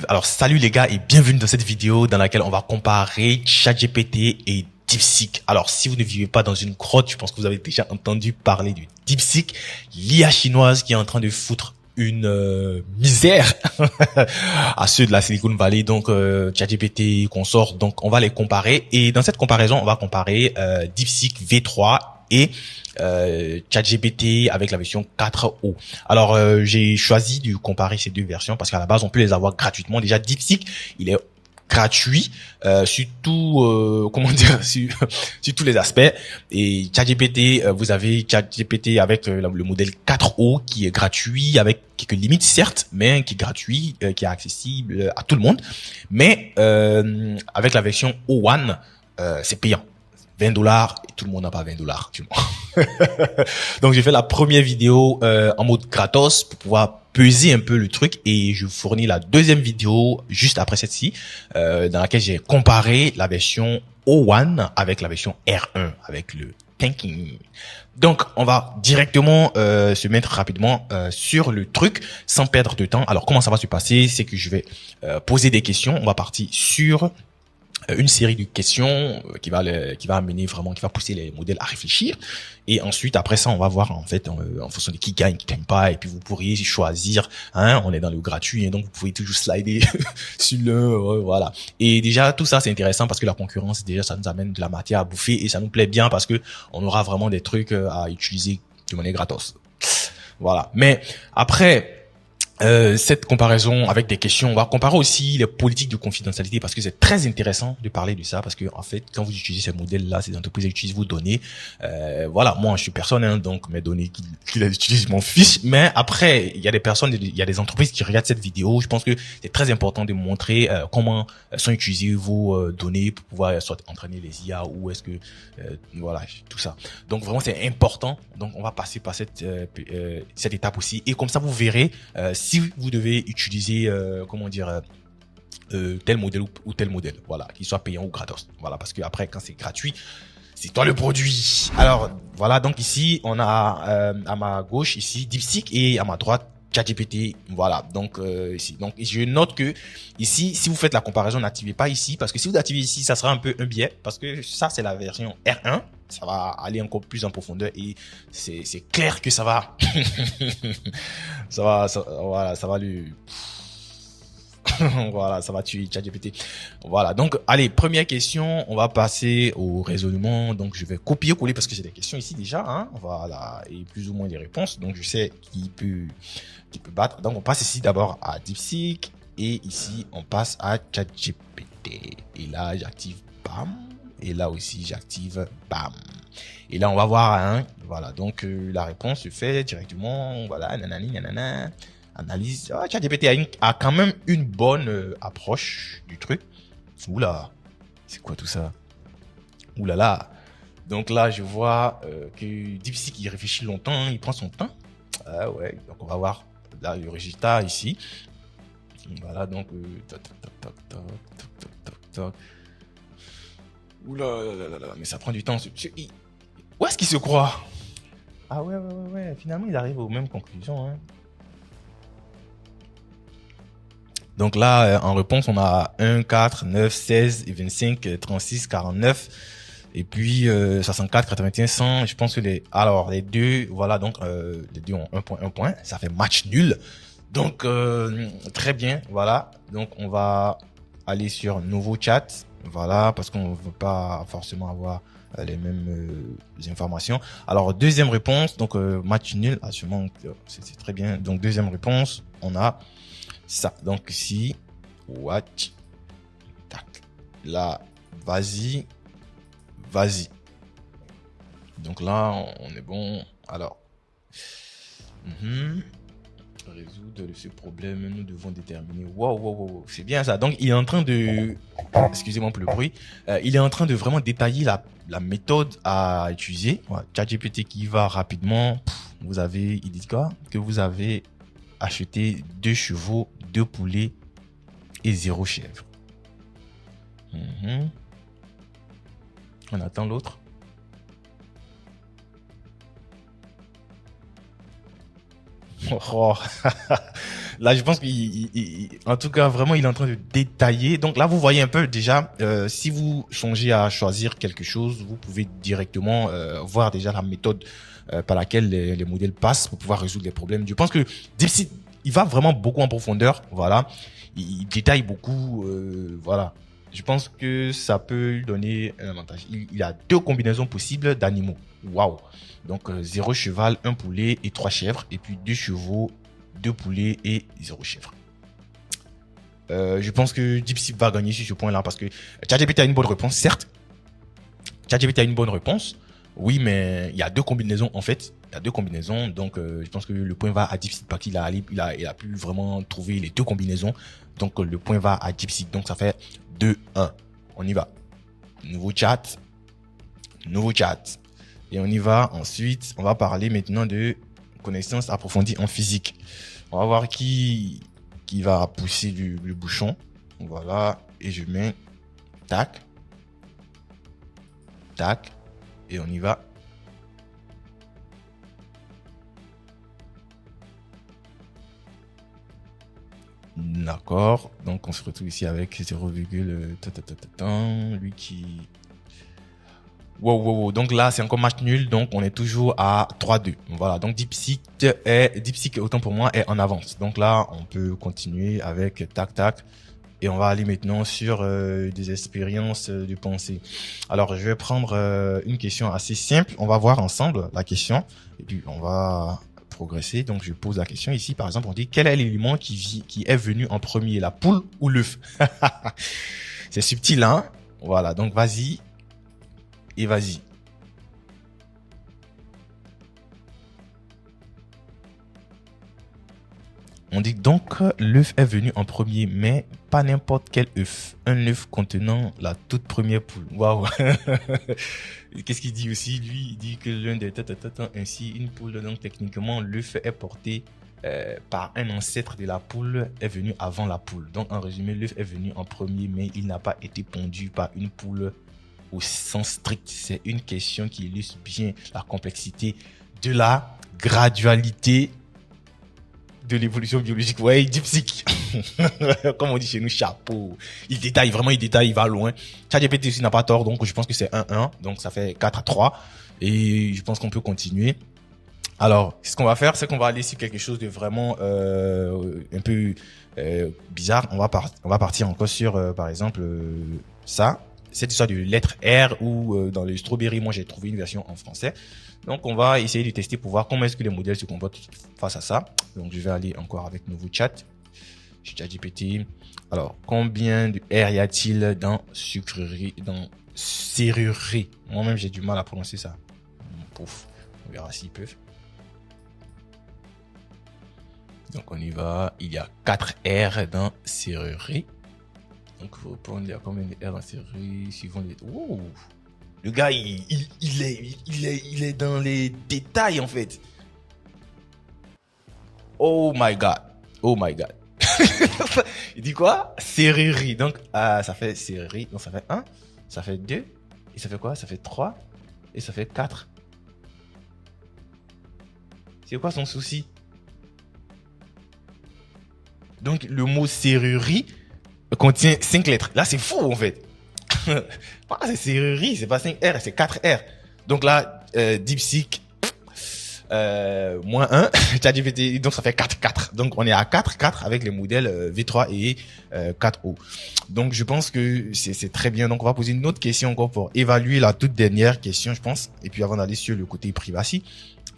Alors, salut les gars et bienvenue dans cette vidéo dans laquelle on va comparer ChatGPT et DeepSeek. Alors, si vous ne vivez pas dans une grotte, je pense que vous avez déjà entendu parler du DeepSeek, l'IA chinoise qui est en train de foutre une misère à ceux de la Silicon Valley, donc ChatGPT consort. Donc, on va les comparer et dans cette comparaison, on va comparer DeepSeek V3 et ChatGPT avec la version 4o. Alors j'ai choisi de comparer ces deux versions parce qu'à la base on peut les avoir gratuitement. Déjà DeepSeek, il est gratuit sur tout comment dire sur tous les aspects, et ChatGPT, vous avez ChatGPT avec le modèle 4o qui est gratuit avec quelques limites certes, mais qui est gratuit, qui est accessible à tout le monde. Mais avec la version O1, c'est payant. $20 et tout le monde n'a pas $20, tu vois. Donc j'ai fait la première vidéo en mode gratos pour pouvoir peser un peu le truc, et je vous fournis la deuxième vidéo juste après celle-ci dans laquelle j'ai comparé la version O1 avec la version R1 avec le thinking. Donc on va directement se mettre rapidement sur le truc sans perdre de temps. Alors comment ça va se passer? C'est que je vais poser des questions. On va partir sur une série de questions qui va amener vraiment, qui va pousser les modèles à réfléchir. Et ensuite, après ça, on va voir en fait en fonction de qui gagne pas. Et puis vous pourriez choisir, hein, on est dans le gratuit, et donc vous pouvez toujours slider sur le voilà. Et déjà tout ça c'est intéressant parce que la concurrence, déjà ça nous amène de la matière à bouffer et ça nous plaît bien parce que on aura vraiment des trucs à utiliser de manière gratos. Voilà. Mais après cette comparaison avec des questions, on va comparer aussi les politiques de confidentialité parce que c'est très intéressant de parler de ça, parce que en fait quand vous utilisez ces modèles-là, ces entreprises utilisent vos données. Voilà, moi je suis personne, hein, donc mes données qu'ils utilisent m'en fiche. Mais après il y a des personnes, il y a des entreprises qui regardent cette vidéo. Je pense que c'est très important de montrer comment sont utilisées vos données pour pouvoir soit entraîner les IA ou est-ce que voilà, tout ça. Donc vraiment c'est important. Donc on va passer par cette étape aussi, et comme ça vous verrez si vous devez utiliser comment dire tel modèle ou tel modèle, voilà, qu'il soit payant ou gratos, voilà, parce que après quand c'est gratuit, c'est toi le produit. Alors voilà, donc ici on a à ma gauche ici DeepSeek et à ma droite ChatGPT, voilà. Donc ici, donc je note que ici, si vous faites la comparaison, n'activez pas ici, parce que si vous activez ici, ça sera un peu un biais, parce que ça c'est la version R1, ça va aller encore plus en profondeur et c'est clair que ça va voilà, ça va lui voilà, ça va tuer ChatGPT. Voilà, donc allez, première question, on va passer au raisonnement. Donc je vais copier-coller parce que j'ai des questions ici déjà, hein, voilà, et plus ou moins des réponses, donc je sais qui peut battre. Donc on passe ici d'abord à DeepSeek et ici on passe à ChatGPT, et là j'active bam, et là aussi j'active bam, et là on va voir, hein, voilà, donc la réponse se fait directement, voilà, nanani nanana. Analyse. Ah, ChatGPT a quand même une bonne approche du truc. Oula, c'est quoi tout ça? Oula là. Donc là, je vois que DeepSeek il réfléchit longtemps, hein, il prend son temps. Ah ouais. Donc on va voir là le résultat ici. Voilà, donc toc toc toc toc toc toc toc toc. Oula là là, mais ça prend du temps. Où est-ce qu'il se croit? Ah ouais. Finalement, il arrive aux mêmes conclusions, hein. Donc là, en réponse, on a 1, 4, 9, 16, 25, 36, 49, et puis 64, 81, 100. Je pense que les deux, voilà, donc les deux ont un point, ça fait match nul. Donc très bien, voilà. Donc on va aller sur nouveau chat, voilà, parce qu'on ne veut pas forcément avoir les mêmes informations. Alors deuxième réponse, donc match nul, sûrement, c'est très bien. Donc deuxième réponse, on a ça. Donc ici, watch, tac, là, vas-y. Donc là, on est bon. Alors, résoudre ce problème, nous devons déterminer. Wow, c'est bien ça. Donc il est en train de, excusez-moi pour le bruit, il est en train de vraiment détailler la méthode à utiliser. Voilà, ChatGPT qui va rapidement. Vous avez, il dit quoi? Que vous avez acheté 2 chevaux, 2 poulets et 0 chèvre. On attend l'autre. Oh. Là, je pense en tout cas, vraiment, il est en train de détailler. Donc là, vous voyez un peu déjà, si vous songez à choisir quelque chose, vous pouvez directement voir déjà la méthode par laquelle les modèles passent pour pouvoir résoudre les problèmes. Je pense que DeepSeek, il va vraiment beaucoup en profondeur. Voilà, il détaille beaucoup. Voilà. Je pense que ça peut lui donner un avantage. Il a 2 combinaisons possibles d'animaux. Waouh! Donc 0 cheval, 1 poulet et 3 chèvres. Et puis 2 chevaux, 2 poulets et 0 chèvre. Je pense que DeepSeek va gagner sur ce point-là parce que ChatGPT a une bonne réponse, certes. ChatGPT a une bonne réponse. Oui, mais il y a 2 combinaisons en fait. Il y a 2 combinaisons. Donc je pense que le point va à DeepSeek parce qu'il a pu vraiment trouver les 2 combinaisons. Donc le point va à DeepSeek. Donc ça fait 2-1. On y va. Nouveau chat. Et on y va. Ensuite, on va parler maintenant de connaissances approfondies en physique. On va voir qui va pousser le bouchon. Voilà. Et je mets tac. Tac. Et on y va. D'accord. Donc on se retrouve ici avec 0, lui qui... Wow. Donc là, c'est encore match nul. Donc on est toujours à 3-2. Voilà. Donc DeepSeek, autant pour moi, est en avance. Donc là, on peut continuer avec tac. Et on va aller maintenant sur des expériences de pensée. Alors, je vais prendre une question assez simple. On va voir ensemble la question. Et puis, on va progresser. Donc, je pose la question ici. Par exemple, on dit, quel est l'élément qui est venu en premier, la poule ou l'œuf? C'est subtil, hein? Voilà. Donc, vas-y. Et vas-y. On dit donc l'œuf est venu en premier, mais pas n'importe quel œuf. Un œuf contenant la toute première poule. Waouh. Qu'est-ce qu'il dit aussi? Lui, il dit que l'un des ainsi une poule. Donc techniquement, l'œuf est porté par un ancêtre de la poule est venu avant la poule. Donc en résumé, l'œuf est venu en premier, mais il n'a pas été pondu par une poule au sens strict. C'est une question qui illustre bien la complexité de la gradualité de l'évolution biologique. Ouais, DeepSeek. Comme on dit chez nous, chapeau. Il détaille, il va loin. ChatGPT aussi n'a pas tort, donc je pense que c'est 1-1. Donc ça fait 4-3. Et je pense qu'on peut continuer. Alors, ce qu'on va faire, c'est qu'on va aller sur quelque chose de vraiment un peu bizarre. On va partir encore sur, par exemple, ça. Cette histoire de lettre R ou dans le Strawberry, moi j'ai trouvé une version en français. Donc on va essayer de tester pour voir comment est-ce que les modèles se comportent face à ça. Donc je vais aller encore avec nouveau chat. ChatGPT. Alors combien de R y a-t-il dans sucrerie, dans serrurerie? Moi-même j'ai du mal à prononcer ça. Pouf. On verra s'ils peuvent. Donc on y va. Il y a 4 R dans serrurerie. Donc, il faut prendre combien de R dans série suivant les... Oh, le gars, il est dans les détails, en fait. Oh my God. Il dit quoi? Serrurerie. Donc, ça fait serrurerie. Donc, ça fait 1. Ça fait 2. Et ça fait quoi? Ça fait 3. Et ça fait 4. C'est quoi son souci? Donc, le mot serrurerie contient 5 lettres. Là, c'est fou, en fait. C'est serrurerie, c'est pas 5 R, c'est 4 R. Donc là, DeepSeek, moins 1, ChatGPT, donc ça fait 4. Donc on est à 4 avec les modèles V3 et 4O. Donc je pense que c'est très bien. Donc on va poser une autre question encore pour évaluer la toute dernière question, je pense. Et puis avant d'aller sur le côté privacy.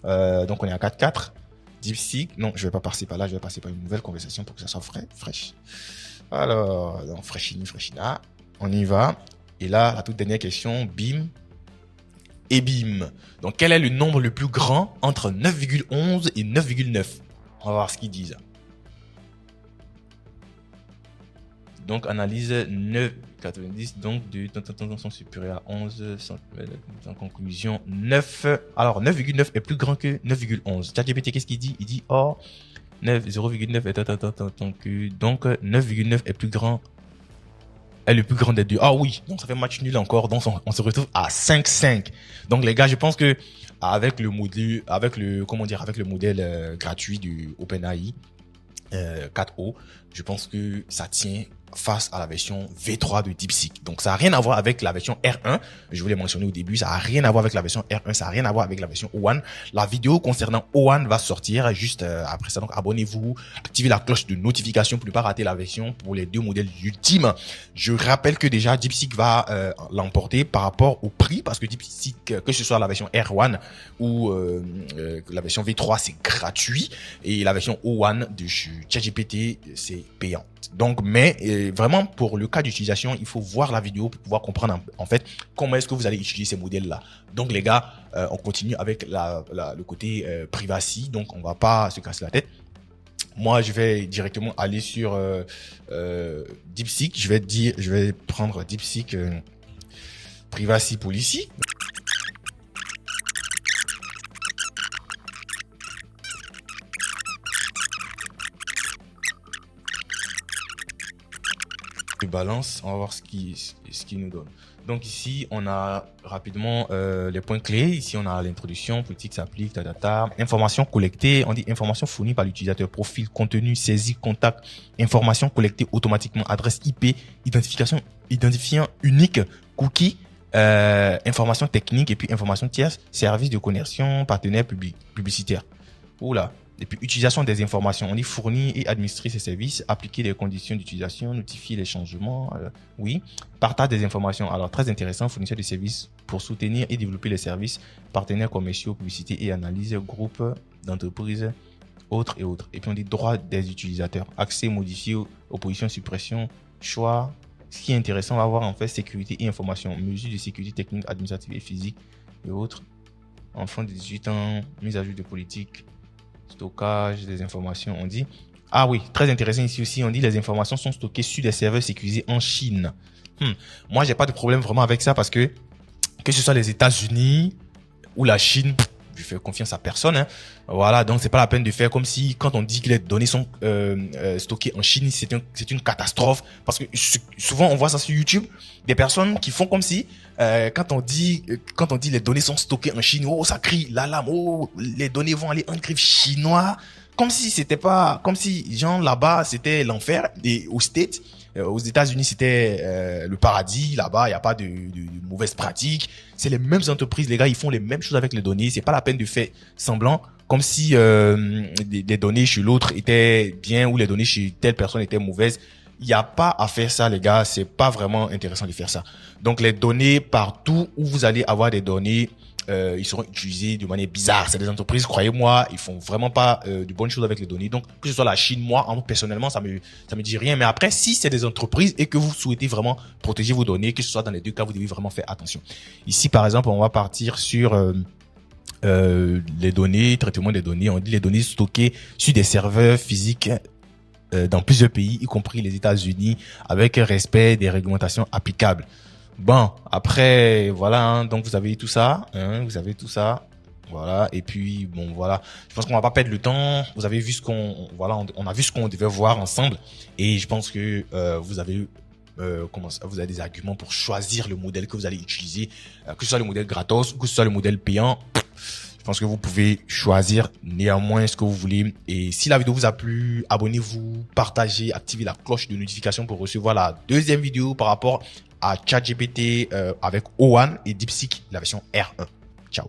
Donc on est à 4. DeepSeek, non, je vais pas passer par là, je vais passer par une nouvelle conversation pour que ça soit fraîche. Alors, donc fraîchina, on y va. Et là, la toute dernière question, bim et bim. Donc, quel est le nombre le plus grand entre 9,11 et 9,9? On va voir ce qu'ils disent. Donc, analyse 9,90. Donc, de sont supérieurs à 11. En conclusion, 9. Alors, 9,9 est plus grand que 9,11. ChatGPT, qu'est-ce qu'il dit? Il dit, 0,9 est donc 9,9 est plus grand. Est le plus grand des deux. Ah oui, donc ça fait match nul encore. Donc on se retrouve à 5-5. Donc les gars, je pense que avec le modèle, avec le modèle gratuit du OpenAI, 4O, je pense que ça tient face à la version V3 de DeepSeek. Donc, ça n'a rien à voir avec la version R1. Je vous l'ai mentionné au début, ça n'a rien à voir avec la version R1, ça n'a rien à voir avec la version O1. La vidéo concernant O1 va sortir juste après ça. Donc, abonnez-vous, activez la cloche de notification pour ne pas rater la version pour les deux modèles ultimes. Je rappelle que déjà, DeepSeek va l'emporter par rapport au prix parce que DeepSeek, que ce soit la version R1 ou la version V3, c'est gratuit et la version O1 de ChatGPT, c'est payant. Donc, mais vraiment pour le cas d'utilisation, il faut voir la vidéo pour pouvoir comprendre en fait comment est-ce que vous allez utiliser ces modèles-là. Donc les gars, on continue avec le côté privacy. Donc on va pas se casser la tête. Moi, je vais directement aller sur DeepSeek. Je vais prendre DeepSeek Privacy Policy. Balance, on va voir ce qui nous donne. Donc ici, on a rapidement les points clés. Ici, on a l'introduction, politique s'applique, informations collectées. On dit informations fournies par l'utilisateur, profil, contenu, saisie, contact, informations collectées automatiquement, adresse IP, identifiant unique, cookie, informations techniques et puis informations tierces, services de connexion, partenaires publicitaires. Oula. Et puis, utilisation des informations. On dit fournir et administrer ces services, appliquer les conditions d'utilisation, notifier les changements. Oui. Partage des informations. Alors, très intéressant. Fournisseur de services pour soutenir et développer les services, partenaires commerciaux, publicité et analyse, groupe d'entreprises, autres et autres. Et puis, on dit droit des utilisateurs. Accès modifié, opposition, suppression, choix. Ce qui est intéressant, on va voir en fait sécurité et information. Mesures de sécurité technique, administrative et physique et autres. Enfants de 18 ans, mise à jour de politique. Stockage des informations, on dit. Ah oui, très intéressant ici aussi, on dit les informations sont stockées sur des serveurs sécurisés en Chine. Moi, j'ai pas de problème vraiment avec ça parce que ce soit les États-Unis ou la Chine, je fais confiance à personne. Hein. Voilà, donc c'est pas la peine de faire comme si quand on dit que les données sont stockées en Chine, c'est une catastrophe. Parce que souvent on voit ça sur YouTube, des personnes qui font comme si quand on dit les données sont stockées en Chine, oh ça crie l'alarme, oh les données vont aller en griffe chinois, comme si genre là-bas c'était l'enfer et aux États-Unis c'était le paradis, là-bas il y a pas de mauvaises pratiques, c'est les mêmes entreprises, les gars ils font les mêmes choses avec les données, c'est pas la peine de faire semblant comme si les données chez l'autre étaient bien ou les données chez telle personne étaient mauvaises. Il n'y a pas à faire ça, les gars. C'est pas vraiment intéressant de faire ça. Donc, les données partout où vous allez avoir des données, ils seront utilisés de manière bizarre. C'est des entreprises, croyez-moi, ils font vraiment pas de bonnes choses avec les données. Donc, que ce soit la Chine, moi, personnellement, ça me dit rien. Mais après, si c'est des entreprises et que vous souhaitez vraiment protéger vos données, que ce soit dans les deux cas, vous devez vraiment faire attention. Ici, par exemple, on va partir sur les données, traitement des données. On dit les données stockées sur des serveurs physiques dans plusieurs pays, y compris les États-Unis, avec respect des réglementations applicables. Bon, après, voilà, hein, donc vous avez tout ça, voilà, et puis, bon, voilà, je pense qu'on va pas perdre le temps, vous avez vu on a vu ce qu'on devait voir ensemble, et je pense que vous avez des arguments pour choisir le modèle que vous allez utiliser, que ce soit le modèle gratos ou que ce soit le modèle payant. Je pense que vous pouvez choisir néanmoins ce que vous voulez. Et si la vidéo vous a plu, abonnez-vous, partagez, activez la cloche de notification pour recevoir la deuxième vidéo par rapport à ChatGPT avec O1 et DeepSeek, la version R1. Ciao.